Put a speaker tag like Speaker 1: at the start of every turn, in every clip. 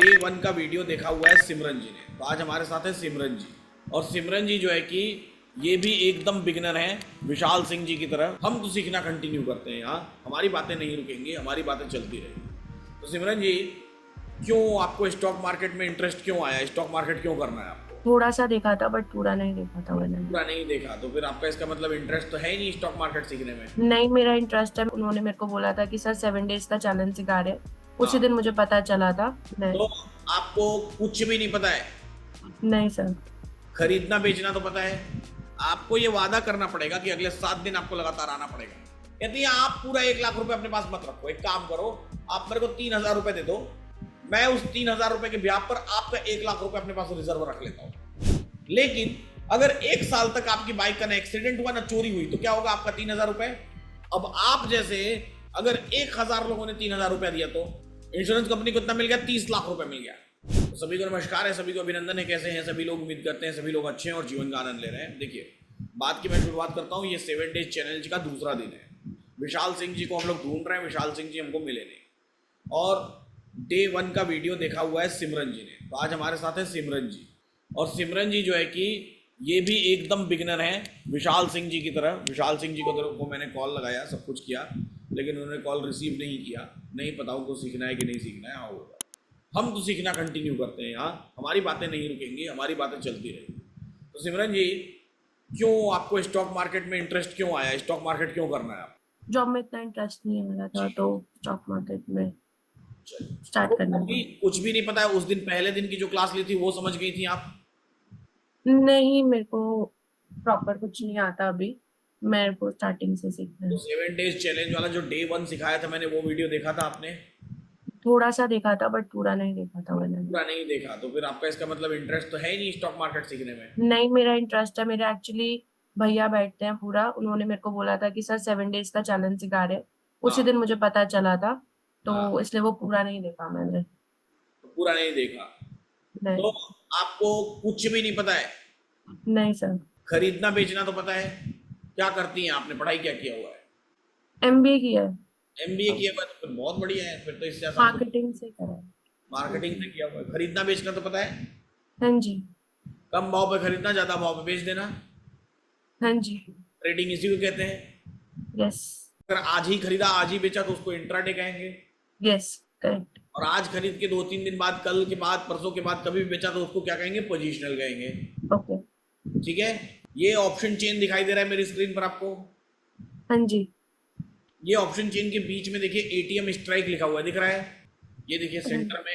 Speaker 1: Day one का video देखा हुआ है सिमरन जी ने। तो आज हमारे साथ है सिमरन जी, और सिमरन जी जो है कि ये भी एकदम बिगिनर हैं विशाल सिंह जी की तरह। हम तो सीखना कंटिन्यू करते हैं यहाँ, हमारी बातें नहीं रुकेंगी, हमारी बातें चलती रहेंगी। तो सिमरन जी, क्यों आपको स्टॉक मार्केट में इंटरेस्ट क्यों आया? स्टॉक मार्केट क्यों करना है आपको?
Speaker 2: थोड़ा सा देखा था बट पूरा नहीं देखा था मैंने।
Speaker 1: पूरा नहीं देखा तो फिर आपका इसका मतलब इंटरेस्ट तो है ही नहीं स्टॉक मार्केट सीखने में।
Speaker 2: नहीं, मेरा इंटरेस्ट है। उन्होंने मेरे को बोला था कि सर 7 डेज का चैलेंज सिखा रहे हैं। उसी
Speaker 1: हाँ,
Speaker 2: दिन मुझे पता चला था।
Speaker 1: तो आपको कुछ भी नहीं पता है?
Speaker 2: नहीं सर।
Speaker 1: खरीदना बेचना तो पता है? आपको ये वादा करना पड़ेगा कि अगले 7 दिन आपको लगातार आना पड़ेगा। कहती है आप पूरा 1 लाख रुपए अपने पास मत रखो, एक काम करो, आप मेरे को 3,000 रुपए दे दो, मैं उस 3,000 रुपए के ब्याज पर आपका 1 लाख रुपए अपने पास रिजर्व रख लेता हूँ। लेकिन अगर 1 साल तक आपकी बाइक का ना एक्सीडेंट हुआ ना चोरी हुई तो क्या होगा? आपका 3,000 रुपए। अब आप जैसे अगर 1,000 लोगों ने 3,000 रुपया दिया तो इंश्योरेंस कंपनी को इतना मिल गया, 30 लाख रुपए मिल गया। तो सभी को नमस्कार है, सभी को अभिनंदन है। कैसे हैं सभी लोग? उम्मीद करते हैं सभी लोग अच्छे हैं और जीवन का आनंद ले रहे हैं। देखिए, बात की मैं शुरुआत करता हूँ। ये 7 डेज चैलेंज का दूसरा दिन है। विशाल सिंह जी को हम लोग ढूंढ रहे हैं, विशाल सिंह जी हमको मिले नहीं, और डे वन का वीडियो देखा हुआ है सिमरन जी ने। तो आज हमारे साथ है सिमरन जी, और सिमरन जी जो है कि ये भी एकदम बिगिनर हैं विशाल सिंह जी की तरह। विशाल सिंह जी को मैंने कॉल लगाया, सब कुछ किया, लेकिन उन्होंने कॉल रिसीव नहीं किया। नहीं पता उनको सीखना है कि नहीं सीखना है। हाँ होगा, हम तो सीखना कंटिन्यू करते हैं यहाँ, हमारी बातें नहीं रुकेंगी, हमारी बातें चलती रहेंगी। तो सिमरन जी, क्यों आपको स्टॉक मार्केट में इंटरेस्ट क्यों आया? स्टॉक मार्केट क्यों करना है आप?
Speaker 2: जॉब में इतना इंटरेस्ट नहीं है मेरा था,
Speaker 1: जी,
Speaker 2: तो स्टॉक मार्केट में
Speaker 1: चलिए।
Speaker 2: स्टार्ट
Speaker 1: तो
Speaker 2: करना
Speaker 1: अभी
Speaker 2: था।
Speaker 1: कुछ भी नहीं पता है? उस दिन पहले दिन की जो क्लास ली थी वो समझ गई थी आप?
Speaker 2: नहीं, मेरे को प्रॉपर कुछ नहीं आता अभी। मेरे को स्टार्टिंग से सीखना
Speaker 1: तो
Speaker 2: है।
Speaker 1: 7 डेज चैलेंज वाला जो डे वन सिखाया था मैंने, वो वीडियो देखा था आपने?
Speaker 2: थोड़ा सा देखा था बट पूरा नहीं देखा था मैंने।
Speaker 1: पूरा नहीं देखा तो फिर आपका इसका मतलब इंटरेस्ट तो है ही नहीं स्टॉक मार्केट सीखने में।
Speaker 2: नहीं, मेरा इंटरेस्ट है। मेरे एक्चुअली भैया बैठते हैं पूरा। उन्होंने मेरे को बोला था कि सर 7 डेज का चैलेंज सिखा रहे हैं। उसी दिन
Speaker 1: हाँ,
Speaker 2: मुझे पता चला था,
Speaker 1: हाँ,
Speaker 2: तो इसलिए वो पूरा नहीं देखा मैंने।
Speaker 1: तो पूरा नहीं देखा
Speaker 2: नहीं।
Speaker 1: तो आपको कुछ भी नहीं पता है?
Speaker 2: नहीं सर।
Speaker 1: खरीदना बेचना तो पता है? क्या करती हैं आपने? पढ़ाई क्या किया हुआ है?
Speaker 2: एमबीए किया है।
Speaker 1: एमबीए किया हुआ है? तो फिर बहुत बढ़िया है, फिर तो इससे आसान तो
Speaker 2: मार्केटिंग से करा है।
Speaker 1: मार्केटिंग से किया हुआ है। खरीदना बेचना तो पता है?
Speaker 2: हाँ जी।
Speaker 1: कम भाव पे खरीदना, ज्यादा भाव पे बेच देना,
Speaker 2: हाँ जी।
Speaker 1: ट्रेडिंग इसी को कहते हैं।
Speaker 2: यस।
Speaker 1: अगर आज ही खरीदा आज ही बेचा तो उसको इंट्राडे कहेंगे,
Speaker 2: यस। करेक्ट।
Speaker 1: और आज खरीद के 2-3 दिन बाद, कल के बाद, परसों के बाद कभी भी बेचा तो उसको क्या कहेंगे? पोजिशनल कहेंगे।
Speaker 2: ओके।
Speaker 1: ठीक है? ये ऑप्शन चेन दिखाई दे रहा है मेरी स्क्रीन पर आपको?
Speaker 2: हाँ जी।
Speaker 1: ये ऑप्शन चेन के बीच में देखिए एटीएम स्ट्राइक लिखा हुआ है, दिख रहा है? ये देखिए
Speaker 2: हाँ
Speaker 1: सेंटर में,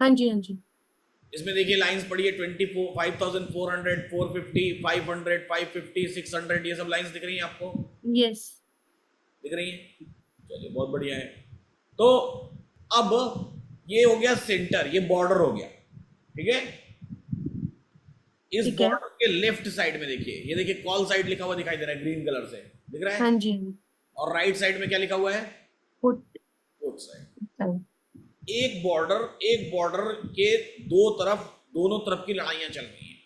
Speaker 2: हाँ जी। हाँ जी।
Speaker 1: इसमें देखिए लाइंस पड़ी है 24, 5,400, 450, 500, 550, 600, ये सब लाइंस दिख रही हैं आपको?
Speaker 2: यस।
Speaker 1: दिख रही हैं? चलिए, बहुत बढ़िया है। तो अब ये हो गया सेंटर, ये बॉर्डर हो गया। ठीक है? इस
Speaker 2: ठीक है।
Speaker 1: बॉर्डर के लेफ्ट साइड में देखिए, ये देखिए कॉल साइड लिखा हुआ दिखाई दे रहा है ग्रीन कलर से, दिख रहा
Speaker 2: हाँ
Speaker 1: है?
Speaker 2: जी। हाँ जी।
Speaker 1: और राइट साइड में क्या लिखा हुआ है?
Speaker 2: Put
Speaker 1: put side.
Speaker 2: साइड।
Speaker 1: एक बॉर्डर के दो तरफ, दोनों तरफ की लड़ाइयां चल रही हैं,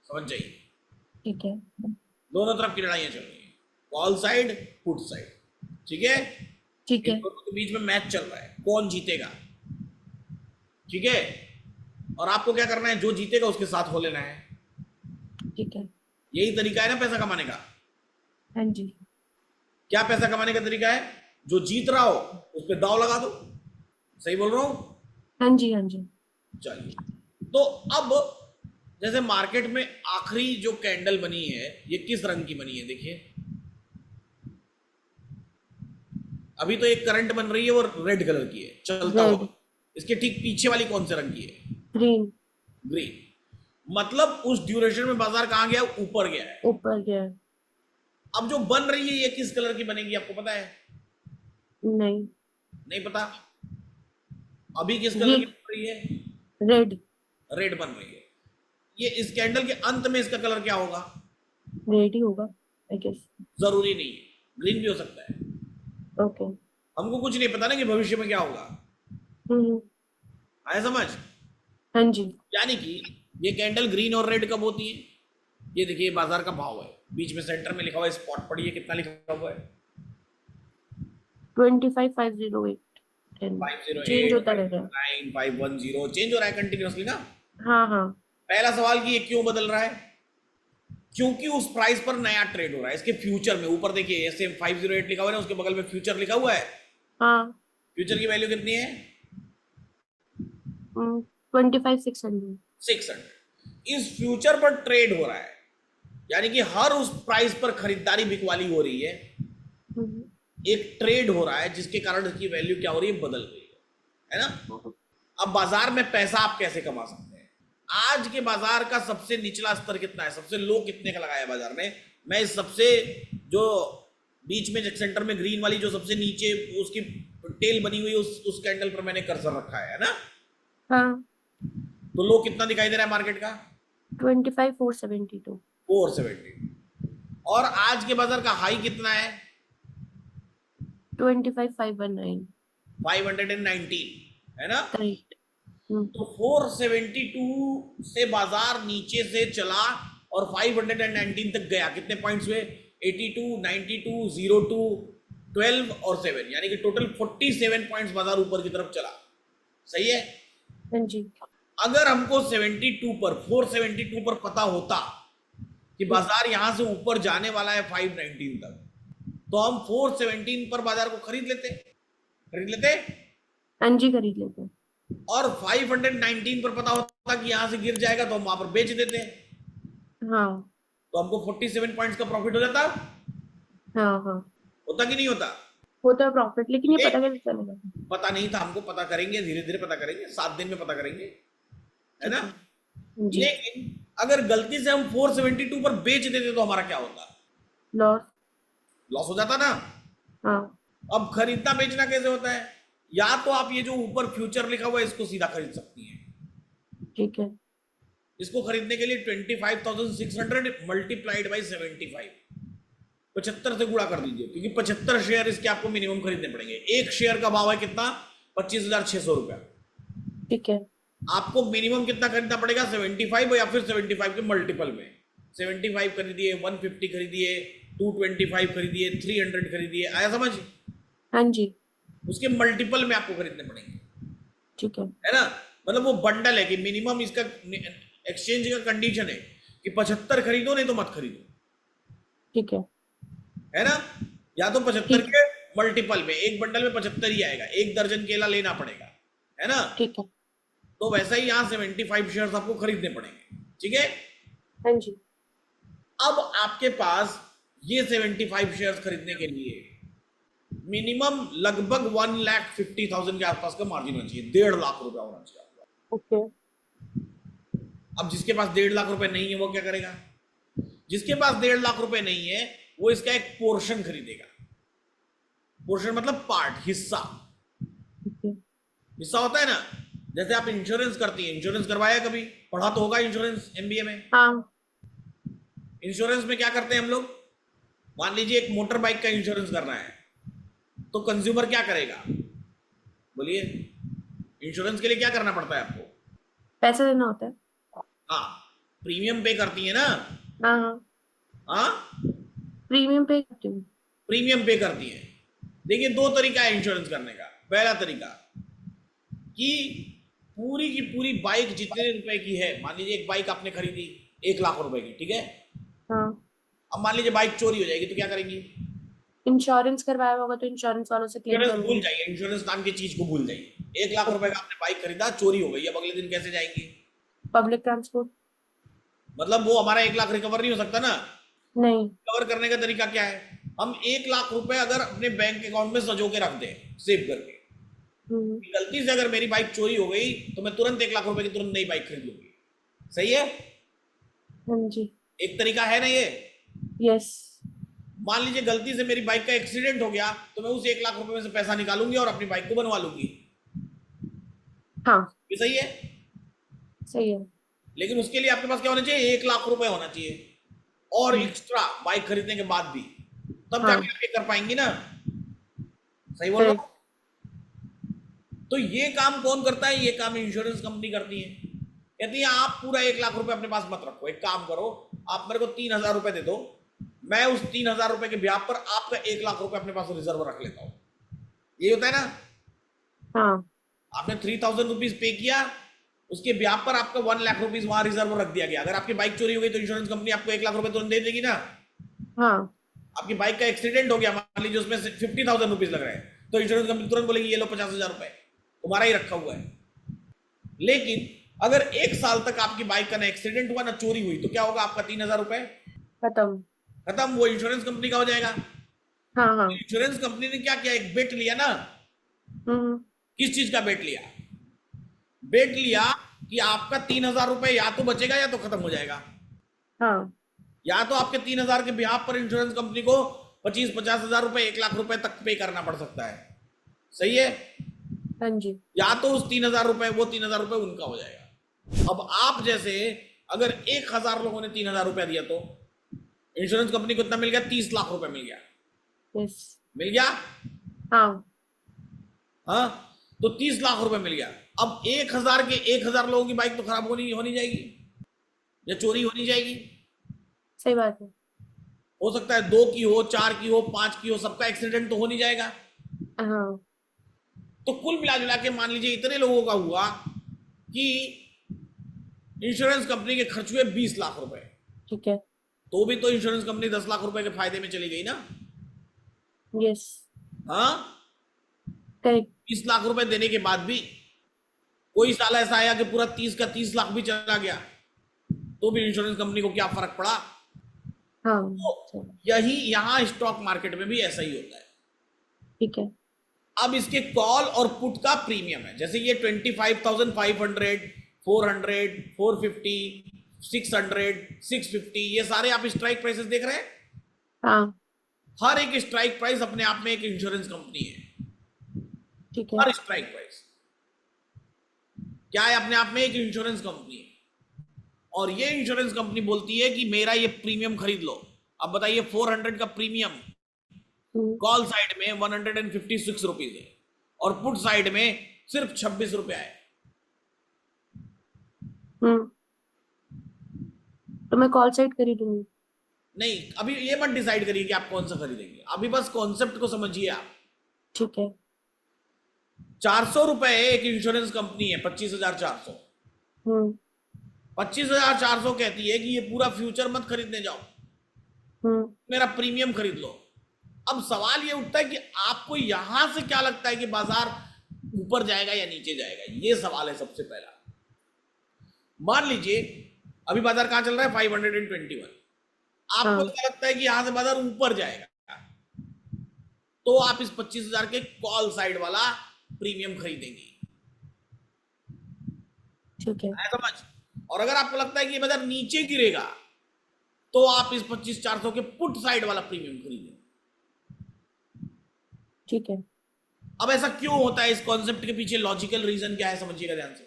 Speaker 1: समझ जाइए।
Speaker 2: ठीक है।
Speaker 1: दोनों तरफ की लड़ाइयां चल रही हैं, कॉल साइड, पुट साइड। ठीक है?
Speaker 2: ठीक
Speaker 1: इन
Speaker 2: है।
Speaker 1: दोनों के बीच में मैच चल रहा है, कौन जीतेगा। ठीक है? और आपको क्या करना है? जो जीतेगा उसके साथ हो लेना है।
Speaker 2: ठीक है।
Speaker 1: यही तरीका है ना पैसा कमाने का?
Speaker 2: हाँ जी।
Speaker 1: क्या पैसा कमाने का तरीका है? जो जीत रहा हो उस पर दाव लगा दो। सही बोल रहा हूं?
Speaker 2: हाँ जी। हाँ जी।
Speaker 1: चलिए, तो अब जैसे मार्केट में आखिरी जो कैंडल बनी है, ये किस रंग की बनी है? देखिए, अभी तो एक करंट बन रही है, वो रेड कलर की है, चलता
Speaker 2: रेड।
Speaker 1: हुआ। इसके ठीक पीछे वाली कौन से रंग की है?
Speaker 2: ग्रीन।
Speaker 1: ग्रीन। मतलब उस ड्यूरेशन में बाजार कहां गया? ऊपर गया है।
Speaker 2: ऊपर गया।
Speaker 1: अब जो बन रही है ये किस कलर की बनेगी आपको पता है?
Speaker 2: नहीं।
Speaker 1: नहीं पता? अभी किस
Speaker 2: ये
Speaker 1: कलर की बन रही है?
Speaker 2: रेड।
Speaker 1: रेड बन रही है। ये इस कैंडल के अंत में इसका कलर क्या होगा?
Speaker 2: रेड ही होगा, आई गेस।
Speaker 1: जरूरी नहीं है, ग्रीन भी हो सकता है।
Speaker 2: ओके।
Speaker 1: हमको कुछ नहीं पता ना कि भविष्य में क्या होगा।
Speaker 2: हम्म।
Speaker 1: आया समझ?
Speaker 2: हाँ जी।
Speaker 1: यानी कि ये कैंडल ग्रीन और रेड कब होती है? ये देखिए बाजार का भाव है, बीच में सेंटर में लिखा हुआ है स्पॉट, पढ़िए कितना लिखा हुआ है?
Speaker 2: 25,508। 10 चेंज
Speaker 1: 508,
Speaker 2: होता रहता है।
Speaker 1: 509, 510 चेंज हो रहा है कंटिन्यूअसली ना।
Speaker 2: हाँ हाँ
Speaker 1: पहला सवाल कि ये क्यों बदल रहा है? क्योंकि उस प्राइस पर नया ट्रेड हो रहा है। इसके फ्यूचर में ऊपर देखिए ऐसे 508 लिखा हुआ है ना, उसके बगल में फ्यूचर लिखा हुआ है।
Speaker 2: हाँ।
Speaker 1: फ्यूचर की वैल्यू कितनी है?
Speaker 2: 25,600।
Speaker 1: 600। इस फ्यूचर पर ट्रेड हो रहा है, यानी कि हर उस प्राइस पर खरीदारी बिकवाली हो रही है।
Speaker 2: हम्म,
Speaker 1: एक ट्रेड हो रहा है जिसके कारण इसकी वैल्यू क्या हो रही है? बदल रही है ना। अब बाजार में पैसा आप कैसे कमा सकते हैं? आज के बाजार का सबसे निचला स्तर कितना है? सबसे लो कितने का लगाया है बाजार में? मैं इस सबसे जो बीच में सेंटर में ग्रीन वाली जो सबसे नीचे उसकी टेल बनी हुई उस कैंडल पर मैंने कर्सर रखा है ना।
Speaker 2: हाँ।
Speaker 1: तो लो कितना दिखाई दे रहा है मार्केट का?
Speaker 2: 25,472।
Speaker 1: 470। और आज के बाजार का हाई कितना है?
Speaker 2: 25,519।
Speaker 1: 519 है ना।
Speaker 2: करेक्ट।
Speaker 1: तो 472 से बाजार नीचे से चला और 519 तक गया। कितने पॉइंट्स हुए? 82, 92, 02, 12 और 7, यानी कि टोटल 47 पॉइंट्स बाजार ऊपर की तरफ चला। सही है।
Speaker 2: हाँ जी।
Speaker 1: अगर हमको 72 पर 472 पर पता होता कि बाजार यहां से ऊपर जाने वाला है 519 तक, तो हम 417 पर बाजार को खरीद लेते।
Speaker 2: हाँ जी खरीद लेते हैं।
Speaker 1: और 519 पर पता होता कि यहां से गिर जाएगा तो हम वहां पर बेच देते।
Speaker 2: हाँ
Speaker 1: तो हमको 47 पॉइंट्स का प्रॉफिट हो जाता।
Speaker 2: हाँ हाँ।
Speaker 1: होता कि नहीं होता?
Speaker 2: होता है प्रॉफिट, लेकिन ये पता
Speaker 1: एक
Speaker 2: कैसे चलेगा?
Speaker 1: पता नहीं था हमको, पता करेंगे, धीरे धीरे पता करेंगे, 7 दिन में पता करेंगे, है
Speaker 2: ठीक
Speaker 1: ना।
Speaker 2: है। जी।
Speaker 1: लेकिन अगर गलती से हम 472 पर बेच देते तो हमारा क्या होता?
Speaker 2: लॉस।
Speaker 1: लॉस हो जाता ना।
Speaker 2: हाँ।
Speaker 1: अब खरीदना बेचना कैसे होता है? या तो आप ये जो ऊपर फ्यूचर लिखा हुआ है इसको सीधा खरीद सकती हैं।
Speaker 2: ठीक है।
Speaker 1: इसको खरीदने के लिए 25,600 मल्टीप्लाइड बाई 75, 75 से गुणा कर दीजिए, क्योंकि 75 शेयर इसके आपको मिनिमम खरीदने पड़ेंगे। एक शेयर का भाव है कितना? 25,600 रुपया।
Speaker 2: ठीक है।
Speaker 1: आपको मिनिमम कितना खरीदना पड़ेगा? 75 या फिर 75 के मल्टीपल में। 75 खरीदिए, 150 खरीदिए, 225 खरीदिए, 300 खरीदिए। आया समझ?
Speaker 2: हाँ जी।
Speaker 1: उसके मल्टीपल में आपको खरीदने पड़ेंगे,
Speaker 2: ठीक है।
Speaker 1: है ना। मतलब वो बंडल है कि मिनिमम इसका एक्सचेंज का कंडीशन है कि 75 खरीदो, नहीं तो मत खरीदो,
Speaker 2: ठीक है।
Speaker 1: है ना। या तो 75
Speaker 2: ठीक।
Speaker 1: के मल्टीपल में, एक बंडल में 75 ही आएगा, एक दर्जन केला लेना पड़ेगा, है ना।
Speaker 2: ठीक है।
Speaker 1: तो वैसा ही यहाँ 75 शेयर्स आपको खरीदने पड़ेंगे, ठीक है।
Speaker 2: हाँ जी।
Speaker 1: अब आपके पास ये 75 शेयर्स खरीदने के लिए मिनिमम लगभग 1,50,000 के आसपास का मार्जिन होना चाहिए, 1.5 लाख रुपया होना चाहिए आपका।
Speaker 2: ओके।
Speaker 1: अब जिसके पास 1.5 लाख रुपए नहीं है वो क्या करेगा? जिसके पास 1.5 लाख रुपए नहीं है वो इसका एक पोर्शन खरीदेगा। पोर्शन मतलब पार्ट, हिस्सा।
Speaker 2: ओके।
Speaker 1: हिस्सा होता है ना, जैसे आप इंश्योरेंस करती है, इंश्योरेंस करवाया कभी? पढ़ा तो होगा इंश्योरेंस एमबीए में।
Speaker 2: हाँ।
Speaker 1: इंश्योरेंस में क्या करते हैं हम लोग? मान लीजिए एक मोटर बाइक का इंश्योरेंस करना है, तो कंज्यूमर क्या करेगा? बोलिए, इंश्योरेंस के लिए क्या करना पड़ता है आपको?
Speaker 2: पैसे देना होता है।
Speaker 1: हाँ, प्रीमियम पे करती है ना।
Speaker 2: हाँ हाँ।
Speaker 1: हाँ,
Speaker 2: प्रीमियम पे करती हूँ।
Speaker 1: प्रीमियम पे करती है। देखिए, दो तरीका है इंश्योरेंस करने का। पहला तरीका कि पूरी की पूरी बाइक जितने रुपए की है, मान लीजिए एक बाइक आपने खरीदी 1 लाख रुपए की, ठीक है।
Speaker 2: हाँ।
Speaker 1: अब मान लीजिए बाइक चोरी हो जाएगी तो क्या करेंगी?
Speaker 2: इंश्योरेंस करवाया होगा तो इंश्योरेंस वालों से क्लेम
Speaker 1: इंश्योरेंस भूल
Speaker 2: करूंगी।
Speaker 1: जाइए, इंश्योरेंस नाम की चीज को भूल जाइए। 1 लाख रुपए का आपने बाइक खरीदा, चोरी हो गई, अब अगले दिन कैसे जाएंगी?
Speaker 2: Public transport.
Speaker 1: मतलब वो हमारा 1 लाख रिकवर नहीं हो सकता ना।
Speaker 2: नहीं।
Speaker 1: रिकवर करने का तरीका क्या है? हम 1 लाख रुपए अगर अपने बैंक अकाउंट में सजो के रख दें, सेव करके, गलती से अगर मेरी बाइक चोरी हो गई तो मैं तुरंत 1 लाख रुपए की तुरंत नई बाइक खरीद लूंगी। सही है।
Speaker 2: हाँ जी।
Speaker 1: एक तरीका है ना ये।
Speaker 2: यस।
Speaker 1: मान लीजिए गलती से मेरी बाइक का एक्सीडेंट हो गया तो मैं उस 1 लाख रुपए में से पैसा निकालूंगी और अपनी बाइक को बनवा लूंगी।
Speaker 2: हाँ।
Speaker 1: ये सही है।
Speaker 2: सही है।
Speaker 1: लेकिन उसके लिए आपके पास क्या होना चाहिए? 1 लाख रुपए होना चाहिए और एक्स्ट्रा बाइक खरीदने के बाद भी, तब
Speaker 2: हाँ।
Speaker 1: जाके आप ये कर पाएंगी ना। सही बोल रहा
Speaker 2: करेक्ट।
Speaker 1: हूं? तो ये काम कौन करता है? ये काम इंश्योरेंस कंपनी करती है। कहती है आप पूरा 1 लाख रुपए अपने पास मत रखो, एक काम करो, आप मेरे को 3,000 रुपए दे दो, मैं उस 3,000 रुपए के ब्याज पर आपका 1 लाख रुपए अपने पास रिजर्व रख लेता हूं। ये होता है ना।
Speaker 2: हाँ
Speaker 1: आपने 3000 रुपीज पे किया, उसके ब्याज पर आपका 1 लाख रुपीज वहां रिजर्व रख दिया गया। अगर आपकी बाइक चोरी हो गई तो इंश्योरेंस कंपनी आपको 1 लाख रुपए तुरंत दे देगी ना।
Speaker 2: हाँ
Speaker 1: आपकी बाइक का एक्सीडेंट हो गया, मान लीजिए उसमें 50,000 रुपीज लग रहे हैं, तो इंश्योरेंस कंपनी तुरंत बोलेगी ये लो 50,000 रुपए तुम्हारा ही रखा हुआ है। लेकिन अगर 1 साल तक आपकी बाइक का ना एक्सीडेंट हुआ ना चोरी हुई, तो क्या होगा? आपका 3,000 रुपए
Speaker 2: खत्म।
Speaker 1: खत्म, वो इंश्योरेंस कंपनी का हो जाएगा।
Speaker 2: हाँ हाँ।
Speaker 1: इंश्योरेंस कंपनी ने क्या किया? एक बेट लिया ना।
Speaker 2: हम्म।
Speaker 1: किस चीज का बेट लिया? बेट लिया कि आपका 3,000 रुपए या तो बचेगा या तो खत्म हो जाएगा।
Speaker 2: हाँ
Speaker 1: या तो आपके 3,000 के ब्याज पर इंश्योरेंस कंपनी को 25-50 हजार रुपए 1 लाख रुपए तक पे करना पड़ सकता है। सही है?
Speaker 2: हाँ जी।
Speaker 1: या तो उस 3,000 रुपए, वो 3,000 रुपए उनका हो जाएगा। अब आप जैसे अगर 1,000 लोगों ने 3,000 रुपया दिया तो इंश्योरेंस कंपनी को इतना मिल गया, 30 लाख रुपए मिल गया।
Speaker 2: यस।
Speaker 1: मिल गया?
Speaker 2: हाँ
Speaker 1: हाँ, तो 30 लाख रुपए मिल गया। अब 1,000 के 1,000 लोगों की बाइक तो खराब होनी जाएगी या चोरी होनी जाएगी।
Speaker 2: सही बात है।
Speaker 1: हो सकता है 2 की हो, 4 की हो, 5 की हो, सबका एक्सीडेंट तो हो नहीं जाएगा।
Speaker 2: हाँ
Speaker 1: तो कुल मिला जुला के मान लीजिए इतने लोगों का हुआ कि इंश्योरेंस कंपनी के खर्च हुए 20 लाख रुपए।
Speaker 2: ठीक है।
Speaker 1: तो भी तो इंश्योरेंस कंपनी 10 लाख रुपए के फायदे में चली गई ना।
Speaker 2: यस
Speaker 1: हाँ,
Speaker 2: करेक्ट।
Speaker 1: 20 लाख रुपए देने के बाद भी कोई साल ऐसा आया कि पूरा 30 का 30 लाख भी चला गया, तो भी इंश्योरेंस कंपनी को क्या फर्क पड़ा?
Speaker 2: हाँ
Speaker 1: तो यही यहां स्टॉक मार्केट में भी ऐसा ही होता है।
Speaker 2: ठीक है।
Speaker 1: अब इसके कॉल और पुट का प्रीमियम है, जैसे ये 25,500, 400, 450, 600, 650, ये सारे आप स्ट्राइक प्राइसेस देख रहे हैं।
Speaker 2: हाँ
Speaker 1: हर एक स्ट्राइक प्राइस अपने आप में एक इंश्योरेंस कंपनी है।
Speaker 2: ठीक है।
Speaker 1: हर स्ट्राइक प्राइस क्या है? अपने आप में एक इंश्योरेंस कंपनी है। और ये इंश्योरेंस कंपनी बोलती है कि मेरा ये प्रीमियम खरीद लो। अब बताइए, 400 का प्रीमियम कॉल साइड में 156 रुपीज है और पुट साइड में सिर्फ 26 रुपया है।
Speaker 2: तो मैं कॉल साइड खरीदूंगी।
Speaker 1: नहीं, अभी ये मत डिसाइड करिए कि आप कौन सा खरीदेंगे, अभी बस कॉन्सेप्ट को समझिए आप।
Speaker 2: ठीक है।
Speaker 1: 400 रुपए एक इंश्योरेंस कंपनी है, 25,400।
Speaker 2: हम्म
Speaker 1: 25,400 कहती है कि ये पूरा फ्यूचर मत खरीदने जाओ, मेरा प्रीमियम खरीद लो। अब सवाल ये उठता है कि आपको यहां से क्या लगता है कि बाजार ऊपर जाएगा या नीचे जाएगा? ये सवाल है सबसे पहला। मान लीजिए अभी बाजार कहां चल रहा है? 521। आपको क्या लगता है कि यहां से बाजार ऊपर जाएगा, तो आप इस 25,000 के कॉल साइड वाला प्रीमियम खरीदेंगे।
Speaker 2: ठीक है।
Speaker 1: समझ? और अगर आपको लगता है कि ये बाजार नीचे गिरेगा, तो आप इस 25,400 के पुट साइड वाला प्रीमियम खरीदेंगे।
Speaker 2: ठीक है।
Speaker 1: अब ऐसा क्यों होता है? इस कॉन्सेप्ट के पीछे लॉजिकल रीजन क्या है, समझिएगा ध्यान से।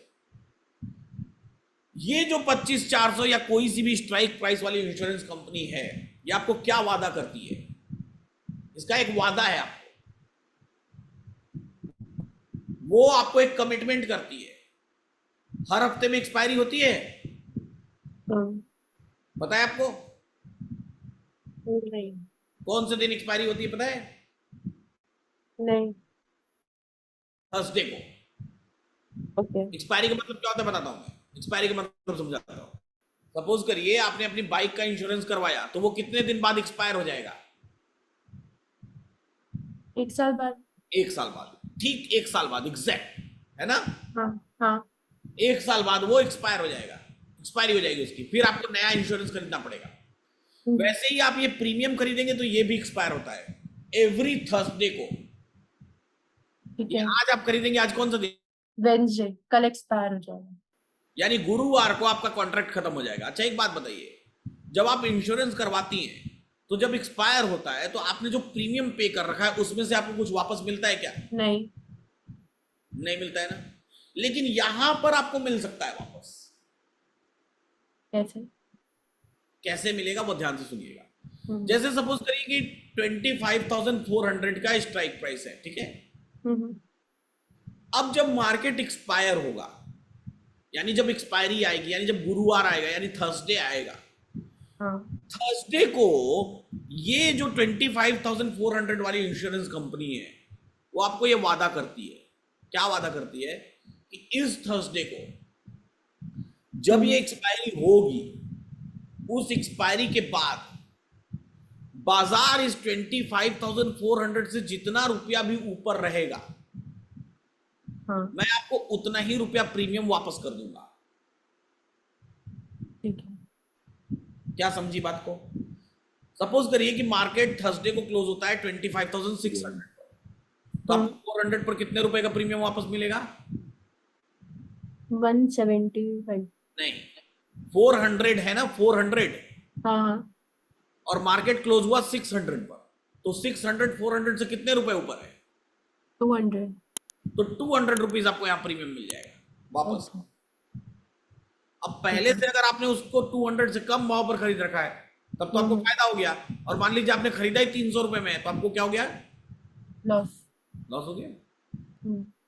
Speaker 1: ये जो 25,400 या कोई सी भी स्ट्राइक प्राइस वाली इंश्योरेंस कंपनी है, ये आपको क्या वादा करती है? इसका एक वादा है आपको, वो आपको एक कमिटमेंट करती है। हर हफ्ते में एक्सपायरी होती है, पता है आपको?
Speaker 2: नहीं।
Speaker 1: कौन से दिन एक्सपायरी होती है पता है?
Speaker 2: नहीं।
Speaker 1: थर्सडे को।
Speaker 2: ओके।
Speaker 1: एक्सपायरी का मतलब क्या होता है बताता हूं मैं। एक्सपायरी का मतलब समझाता हूं। सपोज करिए आपने अपनी बाइक का इंश्योरेंस करवाया, तो वो कितने दिन बाद एक्सपायर हो जाएगा?
Speaker 2: 1 साल बाद।
Speaker 1: 1 साल बाद, ठीक 1 साल बाद एग्जैक्ट, है ना?
Speaker 2: हाँ हाँ।
Speaker 1: 1 साल बाद वो एक्सपायर हो जाएगा, एक्सपायरी हो जाएगी उसकी, फिर आपको नया इंश्योरेंस खरीदना पड़ेगा। वैसे ही आप ये प्रीमियम खरीदेंगे तो ये भी एक्सपायर होता है एवरी थर्सडे को।
Speaker 2: ठीक
Speaker 1: ये
Speaker 2: है।
Speaker 1: आज आप खरीदेंगे, आज कौन सा दिन?
Speaker 2: वेडनेसडे, कल एक्सपायर हो जाएगा।
Speaker 1: यानी गुरुवार को आपका कॉन्ट्रैक्ट खत्म हो जाएगा। अच्छा एक बात बताइए, जब आप इंश्योरेंस करवाती हैं तो जब एक्सपायर होता है तो आपने जो प्रीमियम पे कर रखा है उसमें से आपको कुछ वापस मिलता है क्या?
Speaker 2: नहीं।
Speaker 1: नहीं मिलता है ना। लेकिन यहां पर आपको मिल सकता है वापस।
Speaker 2: कैसे?
Speaker 1: कैसे मिलेगा वो ध्यान से सुनिएगा। जैसे सपोज करिए कि 25,400 का स्ट्राइक प्राइस है, ठीक है? अब जब मार्केट एक्सपायर होगा, यानी जब एक्सपायरी आएगी, यानी जब गुरुवार आएगा, यानी थर्सडे आएगा, थर्सडे को ये जो 25,400 वाली इंश्योरेंस कंपनी है वो आपको ये वादा करती है क्या वादा करती है कि इस थर्सडे को जब ये एक्सपायरी होगी, उस एक्सपायरी के बाद बाजार इस 25,400 से जितना रुपया भी ऊपर रहेगा,
Speaker 2: हाँ
Speaker 1: मैं आपको उतना ही रुपया प्रीमियम वापस कर दूंगा।
Speaker 2: ठीक है।
Speaker 1: क्या समझी बात को? सपोज करिए कि मार्केट थर्सडे को क्लोज होता है 25,600 पर, तो आपको 400 पर कितने रुपए का प्रीमियम वापस मिलेगा?
Speaker 2: 175।
Speaker 1: नहीं, 400 है ना, 400,
Speaker 2: हाँ हाँ
Speaker 1: और मार्केट क्लोज हुआ 600 पर, तो 600 400 से कितने रुपए ऊपर है?
Speaker 2: 200।
Speaker 1: तो 200 रुपीज आपको यहाँ प्रीमियम मिल जाएगा वापस। अब पहले से अगर आपने उसको 200 से कम भाव पर खरीद रखा है, तब तो आपको फायदा हो गया, और मान लीजिए आपने खरीदा ही 300 रुपए में, तो आपको क्या हो गया?
Speaker 2: लॉस।
Speaker 1: लॉस हो गया।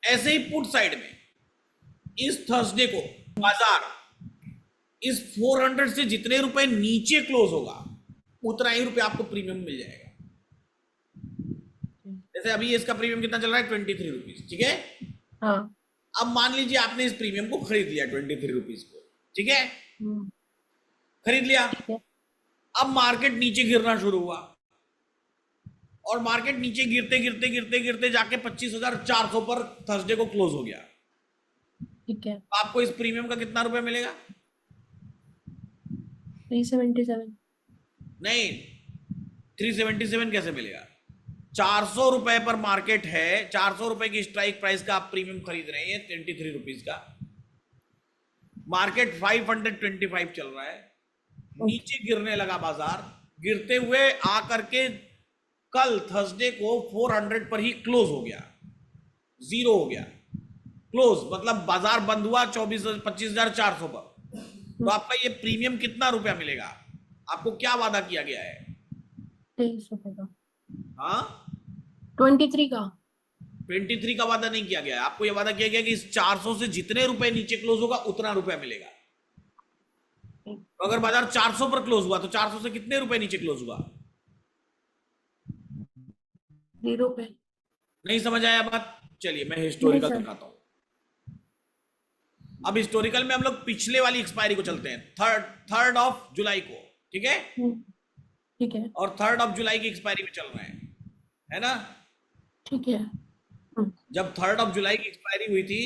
Speaker 1: ऐसे ही पुट साइड में इस थर्सडे को बाजार इस 400 से जितने रुपए नीचे क्लोज होगा, उतना ही रुपए आपको प्रीमियम मिल जाएगा। जैसे अभी इसका प्रीमियम कितना चल रहा है? 23 रुपीज, ठीक है।
Speaker 2: हाँ
Speaker 1: अब मान लीजिए आपने इस प्रीमियम को खरीद लिया 23 रुपीज को, ठीक है, खरीद लिया। अब मार्केट नीचे गिरना शुरू हुआ, और मार्केट नीचे गिरते गिरते गिरते गिरते जाके 25,400 पर थर्सडे को क्लोज हो गया।
Speaker 2: ठीक है।
Speaker 1: तो आपको इस प्रीमियम का कितना रुपए मिलेगा?
Speaker 2: 377।
Speaker 1: नहीं, 377 कैसे मिलेगा? 400 रुपए पर मार्केट है, 400 रुपए की स्ट्राइक प्राइस का आप प्रीमियम खरीद रहे हैं 23 रुपीज का, मार्केट 525 चल रहा है, नीचे गिरने लगा बाजार, गिरते हुए आकर के कल थर्सडे को 400 पर ही क्लोज हो गया, जीरो हो गया क्लोज, मतलब बाजार बंद हुआ 25,400 पर। तो आपका ये प्रीमियम कितना रुपया मिलेगा? आपको क्या वादा किया गया है?
Speaker 2: 23 रुपए का।
Speaker 1: हाँ,
Speaker 2: 23 का।
Speaker 1: 23 का वादा नहीं किया गया है, आपको यह वादा किया गया कि इस 400 से जितने रुपए नीचे क्लोज होगा उतना रुपया मिलेगा। तो अगर बाजार 400 पर क्लोज हुआ, तो 400 से कितने रुपए नीचे क्लोज हुआ?
Speaker 2: 0 पे।
Speaker 1: नहीं समझ आया बात? चलिए मैं हिस्टोरिकल दिखाता हूं। अब हिस्टोरिकल में हम लोग पिछले वाली एक्सपायरी को चलते हैं, थर्ड ऑफ जुलाई को, ठीक है।
Speaker 2: ठीक है।
Speaker 1: और 3 जुलाई की एक्सपायरी में चल रहे हैं, है ना?
Speaker 2: ठीक है।
Speaker 1: जब 3 जुलाई की एक्सपायरी हुई थी,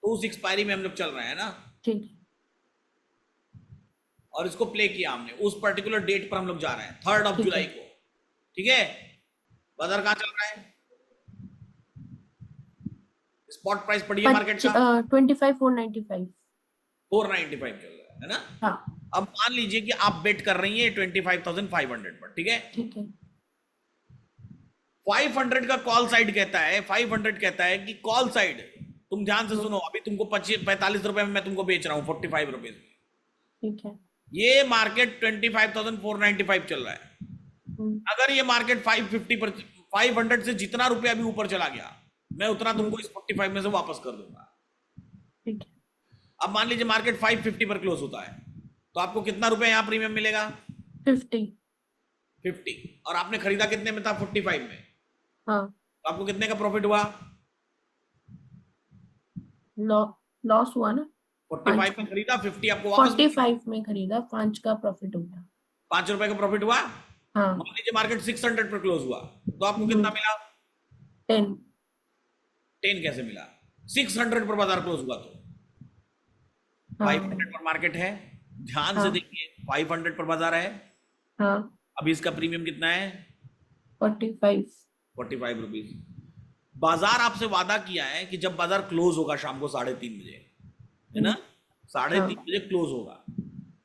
Speaker 1: तो उस एक्सपायरी में हम लोग चल रहे हैं ना,
Speaker 2: ठीक है।
Speaker 1: और इसको प्ले किया हमने, उस पर्टिकुलर डेट पर हम लोग जा रहे हैं 3 जुलाई को, ठीक है। बाजार कहां चल रहा है? स्पॉट प्राइस पड़ी है मार्केट का
Speaker 2: 25,495।
Speaker 1: 495 चल रहा है ना?
Speaker 2: हाँ।
Speaker 1: अब मान लीजिए कि आप बेट कर रही हैं 25,500 पर, ठीक है।
Speaker 2: ठीक है।
Speaker 1: 500 का कॉल साइड कहता है, 500 कहता है कि कॉल साइड, तुम ध्यान से सुनो, अभी तुमको 45 रुपए में मैं तुमको बेच रहा हूं 45 रुपीज में,
Speaker 2: ठीक है।
Speaker 1: ये मार्केट 25,495 चल रहा है। अगर ये मार्केट 550 पर, 500 से जितना रुपया भी ऊपर चला गया, मैं उतना तुमको इस 45 में से वापस कर दूंगा,
Speaker 2: ठीक है।
Speaker 1: अब मान लीजिए मार्केट 550 पर क्लोज होता है, तो आपको कितना रुपया यहाँ प्रीमियम मिलेगा? 50, और आपने खरीदा कितने में था? 45 में।
Speaker 2: हाँ।
Speaker 1: तो आपको कितने का प्रॉफिट हुआ?
Speaker 2: लॉस हुआ ना।
Speaker 1: 45 में खरीदा, 50 आपको वापस
Speaker 2: 45 में खरीदा, 5 का प्रॉफिट हो गया।
Speaker 1: 5 रुपए का प्रॉफिट हुआ।
Speaker 2: हाँ।
Speaker 1: मान लीजिए मार्केट 600 पर क्लोज हुआ, तो आपको कितना मिला? 10 कैसे मिला? 600 पर बाजार क्लोज हुआ, तो 500 पर मार्केट है, ध्यान से देखिए, 500 पर बाजार है।
Speaker 2: हाँ।
Speaker 1: अभी इसका प्रीमियम कितना है? 45 रुपीज। बाजार आपसे वादा किया है कि जब बाजार क्लोज होगा शाम को 3:30 बजे, है ना, 3:30 बजे क्लोज होगा,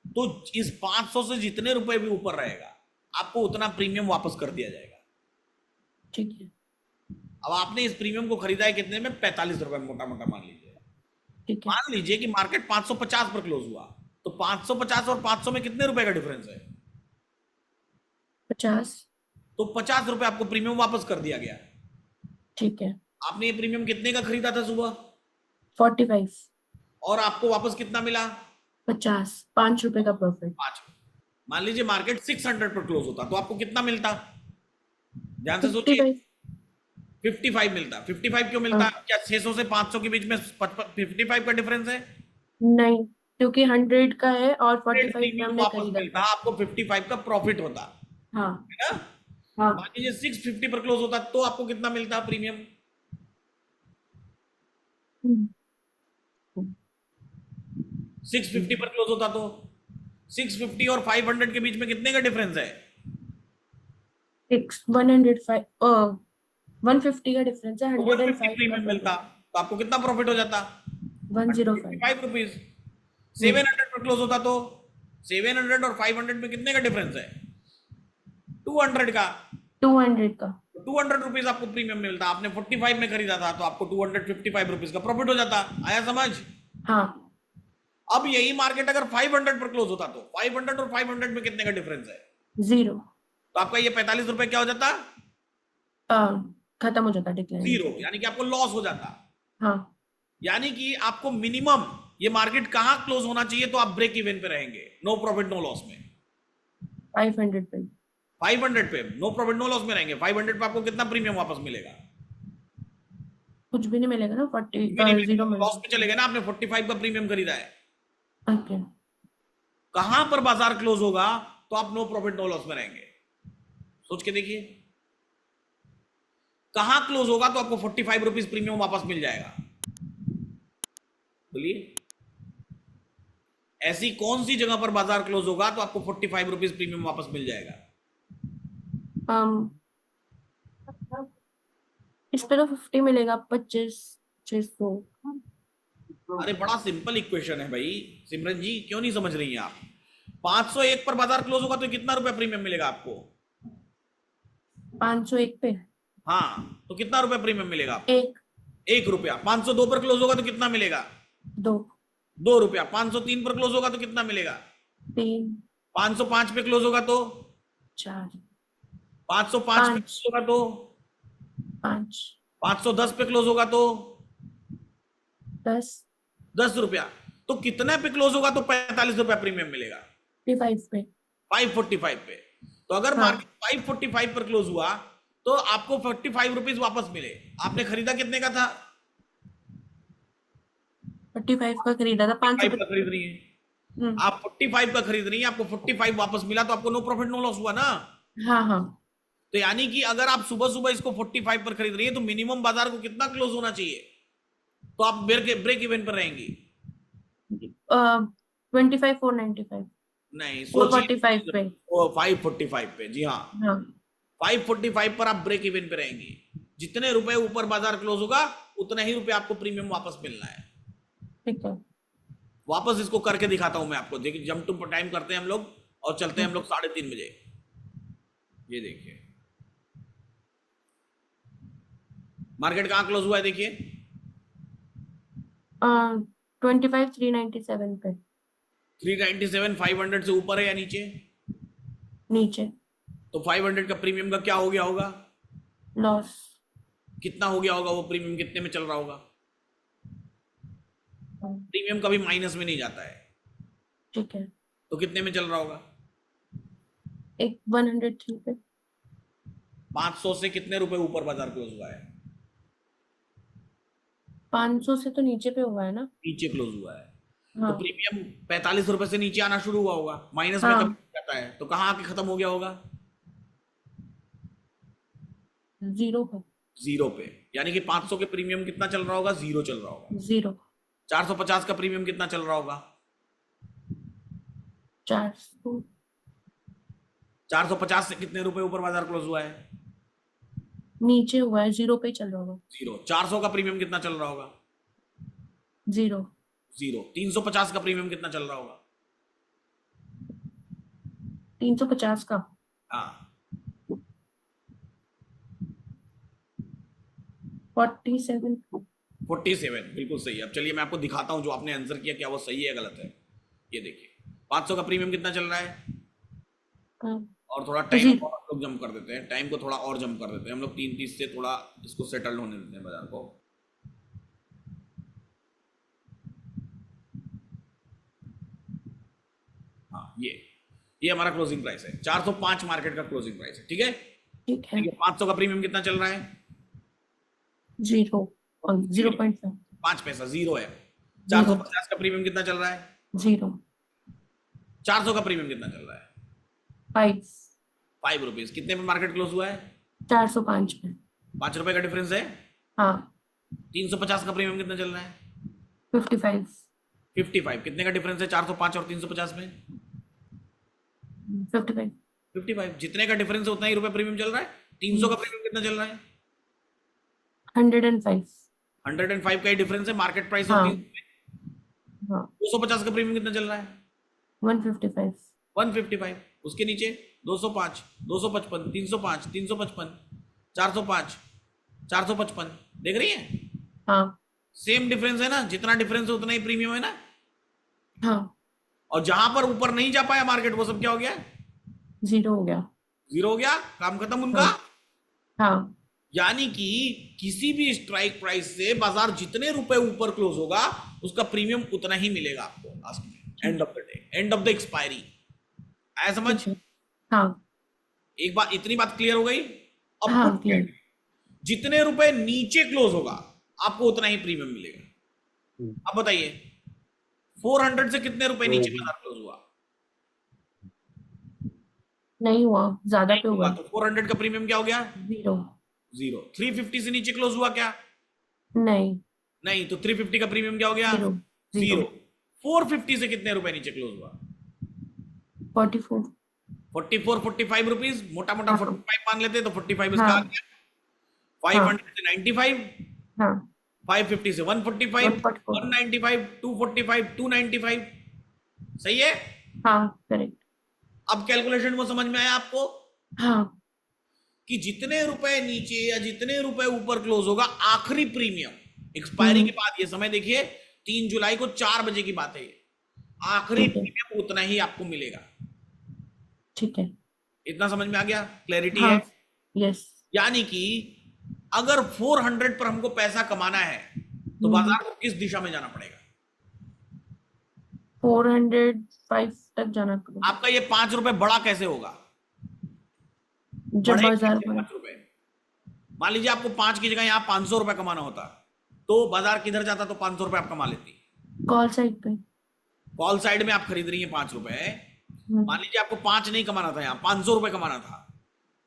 Speaker 1: तो इस 500 से जितने रुपए भी ऊपर रहेगा, आपको उतना प्रीमियम वापस कर दिया जाएगा,
Speaker 2: ठीक है।
Speaker 1: अब आपने इस प्रीमियम को खरीदा है कितने में? 45 रुपए में, मोटा मोटा मान लीजिए।
Speaker 2: ठीक है।
Speaker 1: मान लीजिए कि मार्केट 550 पर क्लोज हुआ, तो 550 और 500 में कितने रुपए का डिफरेंस है?
Speaker 2: 50।
Speaker 1: तो 50 रुपए आपको प्रीमियम वापस कर दिया गया,
Speaker 2: ठीक है।
Speaker 1: आपने ये प्रीमियम कितने का खरीदा था सुबह?
Speaker 2: 45।
Speaker 1: और आपको वापस कितना मिला?
Speaker 2: 50, 5 रुपए का प्रॉफिट।
Speaker 1: 5। मान लीजिए मार्केट 600 पर क्लोज होता, तो आपको कितना मिलता? ध्यान से सोचिए, 55 मिलता। 55 क्यों मिलता? क्या 600 से 500 के बीच में 55 का डिफरेंस है?
Speaker 2: नहीं, क्योंकि 100 का है और 45 में
Speaker 1: प्रीमियम
Speaker 2: हमने
Speaker 1: वापस
Speaker 2: खरीदा।
Speaker 1: मिलता, आपको 55 का प्रॉफिट होता
Speaker 2: हाँ
Speaker 1: है ना।
Speaker 2: हाँ।
Speaker 1: मान लीजिए 650 पर क्लोज होता तो आपको कितना मिलता प्रीमियम? 650 पर क्लोज होता तो 650 और 500 के बीच में कितने का डिफरेंस है?
Speaker 2: 105 150 का डिफरेंस है,
Speaker 1: तो 150
Speaker 2: 105 का
Speaker 1: प्रीमियम
Speaker 2: प्रॉफिट।
Speaker 1: मिलता तो आपको कितना प्रॉफिट हो जाता?
Speaker 2: 105।
Speaker 1: 155 रुपीज। 700 पर क्लोज होता तो 700 और 500 में कितने का डिफरेंस है? 200 का।
Speaker 2: 200 का।
Speaker 1: 200 रुपीज आपको प्रीमियम मिलता। आपने 45 में खरीदा था तो आपको 255 रुपीज का प्रॉफिट हो जाता। आया समझ?
Speaker 2: हाँ।
Speaker 1: अब यही मार्केट अगर 500 पर क्लोज होता तो 500 और 500 में कितने का डिफरेंस है?
Speaker 2: 0।
Speaker 1: तो आपका ये 45 रुपए क्या हो जाता?
Speaker 2: खत्म हो जाता डिक्लाइन।
Speaker 1: जीरो, यानी कि आपको लॉस हो जाता।
Speaker 2: हाँ।
Speaker 1: यानी कि आपको मिनिमम ये मार्केट कहां क्लोज होना चाहिए तो आप ब्रेक इवन पे रहेंगे, नो प्रॉफिट नो लॉस में।
Speaker 2: 500 पे।
Speaker 1: 500 पे नो प्रॉफिट नो लॉस में रहेंगे। 500 पे आपको कितना प्रीमियम वापस मिलेगा?
Speaker 2: कुछ भी नहीं मिलेगा ना,
Speaker 1: भी नहीं
Speaker 2: 40 0
Speaker 1: मिलेगा, लॉस
Speaker 2: मिलेगा।
Speaker 1: में चलेगा ना। आपने 45 का प्रीमियम खरीदा है।
Speaker 2: ओके।
Speaker 1: कहां पर बाजार क्लोज होगा तो आप नो प्रॉफिट नो लॉस में रहेंगे? सोच के देखिए, कहां क्लोज होगा तो आपको 45 रुपीज प्रीमियम वापस मिल जाएगा? बोलिए, ऐसी कौन सी जगह पर बाजार क्लोज होगा तो आपको 45 रुपीज प्रीमियम वापस मिल जाएगा?
Speaker 2: इस पे तो 50 मिलेगा, 25 600।
Speaker 1: अरे बड़ा सिंपल इक्वेशन है भाई। सिमरन जी क्यों नहीं समझ रही हैं आप? 501 पर बाजार क्लोज होगा तो कितना रुपया प्रीमियम मिलेगा आपको?
Speaker 2: 501 पे
Speaker 1: हाँ, तो कितना रुपया प्रीमियम मिलेगा आपको?
Speaker 2: 1
Speaker 1: 1 रुपया। 502 पर क्लोज होगा तो कितना मिलेगा?
Speaker 2: 2
Speaker 1: 2 रुपया। 503 पर क्लोज होगा तो कितना मिलेगा?
Speaker 2: 3
Speaker 1: 505 पे क्लोज होगा तो?
Speaker 2: 4
Speaker 1: 505 पे
Speaker 2: 5
Speaker 1: क्लोज होगा तो?
Speaker 2: 5
Speaker 1: 510 पे क्लोज होगा तो?
Speaker 2: 10
Speaker 1: 10 रुपया। तो कितने पे क्लोज होगा तो 45 रुपया प्रीमियम मिलेगा?
Speaker 2: 55 पे।
Speaker 1: 545 पे। तो अगर
Speaker 2: हाँ,
Speaker 1: मार्केट 545 पर क्लोज हुआ तो आपको 45 रुपीज वापस मिले। आपने खरीदा कितने का था?
Speaker 2: 45 का खरीदा था, 500
Speaker 1: 45
Speaker 2: पे।
Speaker 1: का खरीद रही है आप, 45 का खरीद रही है, आपको 45 वापस मिला तो आपको नो प्रॉफिट नो लॉस हुआ ना।
Speaker 2: हाँ हाँ।
Speaker 1: तो यानी कि अगर आप सुबह सुबह इसको 45 पर खरीद रही है तो मिनिमम बाजार को कितना क्लोज होना चाहिए तो आप ब्रेक इवन पर रहेंगी?
Speaker 2: 25 495।
Speaker 1: नहीं, सोचिए।
Speaker 2: 445 पे।
Speaker 1: 545 पे, जी हाँ।
Speaker 2: हाँ।
Speaker 1: 545 पर आप ब्रेक इवन पे रहेंगी। जितने रुपए ऊपर बाजार क्लोज होगा उतने ही रुपए आपको प्रीमियम वापस मिलना है।
Speaker 2: ठीक है।
Speaker 1: वापस इसको करके दिखाता हूं मैं आपको। देखिए, जंप टू टाइम करते हैं हम लोग और चलते हैं हम लोग 3:30 बजे। ये देखिए मार्केट कहां क्लोज हुआ है, देखिए।
Speaker 2: 25 397 पे।
Speaker 1: 397 500 से ऊपर है या नीचे?
Speaker 2: नीचे।
Speaker 1: तो 500 का प्रीमियम का क्या हो गया होगा?
Speaker 2: लॉस।
Speaker 1: कितना हो गया होगा वो प्रीमियम? कितने में चल रहा होगा? प्रीमियम कभी माइनस में नहीं जाता है।
Speaker 2: ठीक है।
Speaker 1: तो कितने में चल रहा होगा?
Speaker 2: 103 पे।
Speaker 1: 500 से कितने रुपए ऊपर बाजार क्लोज हुआ है?
Speaker 2: 500 से तो नीचे पे हुआ है ना।
Speaker 1: नीचे क्लोज हुआ है। तो
Speaker 2: हाँ
Speaker 1: प्रीमियम 45 रुपए से नीचे आना शुरू हुआ होगा। माइनस में कभी
Speaker 2: हाँ।
Speaker 1: जाता है तो कहाँ आके खत्म हो गया होगा?
Speaker 2: 0 पे।
Speaker 1: जीरो पे। यानी कि 500 के प्रीमियम कितना चल रहा होगा? जीरो चल रहा होगा।
Speaker 2: 0।
Speaker 1: 450 का प्रीमियम कितना चल रहा होगा?
Speaker 2: 400।
Speaker 1: 450 से कितने रुपए ऊपर बाजार क्लोज हुआ है?
Speaker 2: नीचे हुआ है, 0 पे ही चल रहा होगा।
Speaker 1: जीरो। 400 का प्रीमियम कितना चल रहा होगा?
Speaker 2: 0।
Speaker 1: जीरो। 350 का प्रीमियम कितना चल रहा होगा?
Speaker 2: 350 का।
Speaker 1: हाँ,
Speaker 2: 47।
Speaker 1: 47 बिल्कुल सही है। अब चलिए मैं आपको दिखाता हूं जो आपने आंसर किया क्या वो सही है या गलत है। ये देखिए 500 का प्रीमियम कितना चल रहा है?
Speaker 2: हाँ,
Speaker 1: और थोड़ा टाइम
Speaker 2: जी।
Speaker 1: और हम लोग जम कर देते हैं, टाइम को थोड़ा और जम कर देते हैं हम लोग। 3:30 से थोड़ा इसको सेटल होने देते हैं बाजार को। हाँ, ये हमारा क्लोजिंग प्राइस है। 405 मार्केट का क्लोजिंग प्राइस है। ठीक है।
Speaker 2: ठीक है।
Speaker 1: 500 का प्रीमियम कितना चल रहा है?
Speaker 2: 0 और 0.5
Speaker 1: 5 पैसा, जीरो है।
Speaker 2: 0
Speaker 1: 450 का प्रीमियम कितना चल रहा है?
Speaker 2: 0
Speaker 1: 400 का प्रीमियम कितना चल रहा है?
Speaker 2: 5
Speaker 1: ₹5। कितने में मार्केट क्लोज हुआ है?
Speaker 2: 405 में।
Speaker 1: 5 रुपए का डिफरेंस है।
Speaker 2: हाँ
Speaker 1: 350 का प्रीमियम कितना चल रहा है?
Speaker 2: 55
Speaker 1: 55। कितने का डिफरेंस है 405 और 350 में?
Speaker 2: 55
Speaker 1: 55। जितने का डिफरेंस है उतना ही रुपए प्रीमियम चल रहा है। 300 का प्रीमियम कितना चल रहा है?
Speaker 2: 105
Speaker 1: 105 का ही डिफरेंस है मार्केट प्राइस और
Speaker 2: हाँ
Speaker 1: 300 में।
Speaker 2: हाँ
Speaker 1: 250 का प्रीमियम कितना चल रहा है?
Speaker 2: 155
Speaker 1: 155। उसके नीचे 205, 255, 305, 355, 405, 455। देख रही है?
Speaker 2: हाँ
Speaker 1: सेम डिफरेंस है ना, जितना डिफरेंस है उतना ही प्रीमियम है ना।
Speaker 2: हाँ
Speaker 1: और जहां पर ऊपर नहीं जा पाया मार्केट, वो सब क्या हो गया?
Speaker 2: 0 हो गया।
Speaker 1: जीरो हो गया, काम खत्म उनका।
Speaker 2: हाँ हाँ
Speaker 1: यानी कि किसी भी स्ट्राइक प्राइस से बाजार जितने रुपए ऊपर क्लोज होगा उसका प्रीमियम उतना ही मिलेगा आपको end of the day, end of the expiry. आया समझ?
Speaker 2: ठीक है। हाँ
Speaker 1: एक बात, इतनी बात क्लियर हो गई। अब
Speaker 2: हाँ
Speaker 1: put
Speaker 2: क्लियर।
Speaker 1: जितने रुपए नीचे क्लोज होगा आपको उतना ही प्रीमियम मिलेगा। अब बताइए 400 से कितने रुपए नीचे बाजार क्लोज हुआ?
Speaker 2: नहीं हुआ, ज्यादा
Speaker 1: नहीं
Speaker 2: पे
Speaker 1: हुआ,
Speaker 2: हुआ।
Speaker 1: तो 400 का प्रीमियम क्या हो गया?
Speaker 2: 0
Speaker 1: जीरो। 350 से नीचे क्लोज हुआ क्या?
Speaker 2: नहीं
Speaker 1: नहीं, तो 350 का प्रीमियम क्या हो गया?
Speaker 2: 0
Speaker 1: जीरो।
Speaker 2: 0
Speaker 1: 450 से कितने रुपए नीचे क्लोज हुआ?
Speaker 2: 44
Speaker 1: 44, 45 रुपीज, मोटा मोटा
Speaker 2: हाँ
Speaker 1: 45 मान लेते तो 45 इसका आ
Speaker 2: हाँ
Speaker 1: गया। 500 से 95,
Speaker 2: हाँ
Speaker 1: 550 से 145,
Speaker 2: 144
Speaker 1: 195, 245, 295। सही है?
Speaker 2: हाँ करेक्ट।
Speaker 1: अब कैलकुलेशन वो समझ में आया आपको
Speaker 2: हाँ
Speaker 1: कि जितने रुपए नीचे या जितने रुपए ऊपर क्लोज होगा आखिरी प्रीमियम एक्सपायरी के बाद, ये समय देखिए 3 जुलाई को 4 बजे की बात है, ये आखिरी
Speaker 2: ठीक है
Speaker 1: प्रीमियम उतना ही आपको मिलेगा।
Speaker 2: ठीक है।
Speaker 1: इतना समझ में आ गया? क्लैरिटी
Speaker 2: हाँ
Speaker 1: है?
Speaker 2: यस।
Speaker 1: यानी कि अगर 400 पर हमको पैसा कमाना है तो बाजार को किस दिशा में जाना पड़ेगा?
Speaker 2: 405 तक जाना पड़ेगा।
Speaker 1: आपका ये 5 रुपए बड़ा कैसे होगा?
Speaker 2: जब
Speaker 1: बढ़े
Speaker 2: बाजार
Speaker 1: कैसे
Speaker 2: बढ़े।
Speaker 1: 5 रुपए? मान लीजिए आपको 5 की जगह यहाँ 500 रुपए कमाना होता तो बाजार किधर जाता? तो 500 रुपए आप कमा लेती।
Speaker 2: कॉल साइड पे।
Speaker 1: कॉल साइड में आप खरीद रही हैं 5 रुपए। मान लीजिए आपको 5 नहीं कमाना था, यहाँ 500 रुपए कमाना था,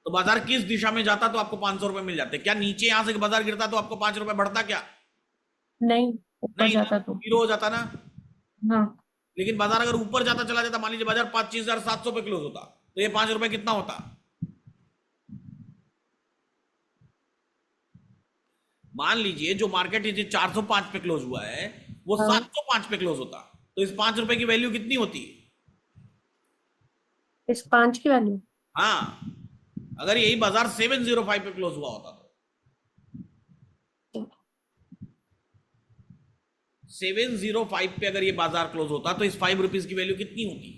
Speaker 1: तो बाजार किस दिशा में जाता तो आपको 500 रुपए मिल जाते? क्या नीचे यहां से बाजार गिरता तो आपको 5 रुपए बढ़ता क्या?
Speaker 2: नहीं ऊपर
Speaker 1: नहीं ना,
Speaker 2: जाता तो।
Speaker 1: जीरो हो जाता ना।
Speaker 2: हाँ
Speaker 1: लेकिन बाजार अगर ऊपर जाता चला जाता, मान लीजिए बाजार 25,700 पे क्लोज होता तो ये 5 रुपए कितना होता? मान लीजिए जो मार्केट ये 405 पे क्लोज हुआ है वो
Speaker 2: हाँ
Speaker 1: 705 पे क्लोज होता तो इस 5 रुपए की वैल्यू कितनी होती?
Speaker 2: इस 5 की वैल्यू।
Speaker 1: हाँ, अगर यही बाजार 705 पे क्लोज हुआ होता तो 705 पे अगर ये बाजार क्लोज होता तो इस 5 रुपीज की वैल्यू कितनी होती?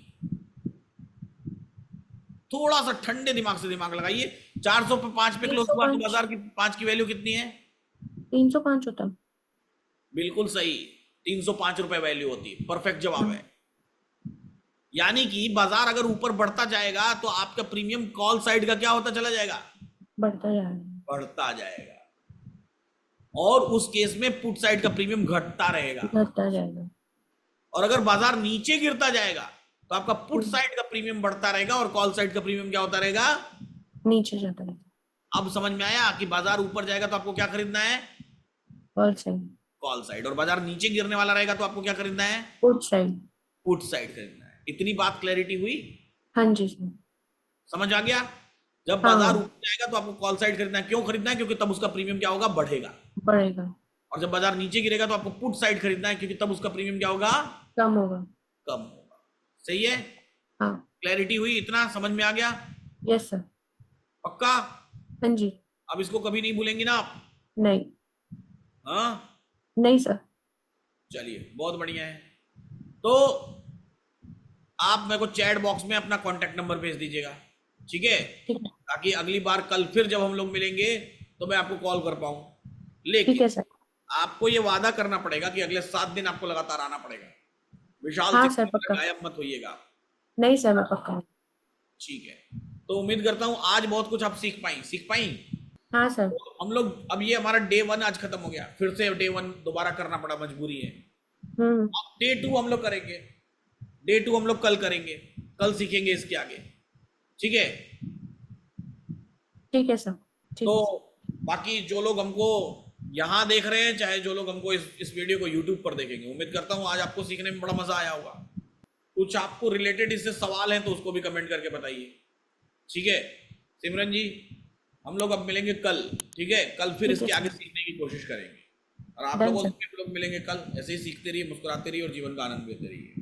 Speaker 1: थोड़ा सा ठंडे दिमाग से दिमाग लगाइए। 405 पे क्लोज हुआ तो
Speaker 2: 305
Speaker 1: बाजार की 5 की वैल्यू कितनी है?
Speaker 2: 305 होता।
Speaker 1: बिल्कुल सही, 305 रुपए वैल्यू होती है। परफेक्ट जवाब है। यानी कि बाजार अगर ऊपर बढ़ता जाएगा तो आपका प्रीमियम कॉल साइड का क्या होता चला जाएगा?
Speaker 2: बढ़ता जाएगा।
Speaker 1: बढ़ता जाएगा। और उस केस में पुट साइड का प्रीमियम घटता रहेगा।
Speaker 2: बढ़ता जाएगा।
Speaker 1: और अगर बाजार नीचे गिरता जाएगा तो आपका पुट साइड का प्रीमियम बढ़ता रहेगा और कॉल साइड का प्रीमियम क्या होता रहेगा?
Speaker 2: नीचे जाता है।
Speaker 1: अब समझ में आया कि बाजार ऊपर जाएगा तो आपको क्या खरीदना है?
Speaker 2: Call side.
Speaker 1: Call side. और बाजार नीचे गिरने वाला रहेगा तो आपको क्या खरीदना है?
Speaker 2: Put side.
Speaker 1: पुट साइड खरीदना है। इतनी बात क्लैरिटी हुई?
Speaker 2: हाँ जी सर।
Speaker 1: समझ आ गया? जब
Speaker 2: हाँ
Speaker 1: बाजार ऊपर जाएगा तो आपको कॉल साइड खरीदना है। क्यों खरीदना है? क्योंकि तब उसका प्रीमियम क्या होगा? बढ़ेगा।
Speaker 2: बढ़ेगा।
Speaker 1: और जब बाजार नीचे गिरेगा तो आपको पुट साइड खरीदना है क्योंकि तब उसका प्रीमियम क्या होगा?
Speaker 2: कम होगा।
Speaker 1: कम होगा। सही है?
Speaker 2: हाँ
Speaker 1: क्लैरिटी हुई? इतना समझ में आ गया?
Speaker 2: Yes sir.
Speaker 1: पक्का?
Speaker 2: हाँ जी।
Speaker 1: अब इसको कभी नहीं भूलेंगी ना आप?
Speaker 2: नहीं
Speaker 1: हाँ,
Speaker 2: नहीं सर।
Speaker 1: चलिए बहुत बढ़िया है। तो आप मेरे को चैट बॉक्स में अपना कांटेक्ट नंबर भेज दीजिएगा, ठीक है?
Speaker 2: ठीक है।
Speaker 1: ताकि अगली बार कल फिर जब हम लोग मिलेंगे तो मैं आपको कॉल कर पाऊं।
Speaker 2: ठीक
Speaker 1: लेकिन
Speaker 2: है सर।
Speaker 1: आपको ये वादा करना पड़ेगा कि अगले 7 दिन आपको लगातार आना पड़ेगा। विशाल
Speaker 2: हाँ
Speaker 1: सिंह
Speaker 2: सर
Speaker 1: की तरह
Speaker 2: पक्का।
Speaker 1: गायब मत होइएगा।
Speaker 2: नहीं सर मैं पक्का।
Speaker 1: ठीक है, तो उम्मीद करता हूं आज बहुत कुछ आप सीख पाई।
Speaker 2: हाँ सर।
Speaker 1: तो हम लोग अब ये हमारा डे 1 आज खत्म हो गया, फिर से डे 1 दोबारा करना पड़ा, मजबूरी है।
Speaker 2: हम्म।
Speaker 1: अब डे 2 हम लोग करेंगे, डे 2 हम लोग कल करेंगे, कल सीखेंगे इसके आगे, ठीक है।
Speaker 2: ठीक है सर।
Speaker 1: तो
Speaker 2: ठीक है।
Speaker 1: बाकी जो लोग हमको यहाँ देख रहे हैं, चाहे जो लोग हमको इस वीडियो को यूट्यूब पर देखेंगे, उम्मीद करता हूँ आज आपको सीखने में बड़ा मजा आया होगा। कुछ आपको रिलेटेड इससे सवाल हैं तो उसको भी कमेंट करके बताइए, ठीक है। सिमरन जी, हम लोग अब मिलेंगे कल, ठीक है। कल फिर
Speaker 2: ठीक है
Speaker 1: इसके आगे
Speaker 2: सर।
Speaker 1: सीखने की कोशिश करेंगे, और आप
Speaker 2: डन
Speaker 1: लोगों
Speaker 2: सर।
Speaker 1: से भी लोग मिलेंगे कल। ऐसे ही सीखते रहिए, मुस्कुराते रहिए और जीवन का आनंद लेते रहिए।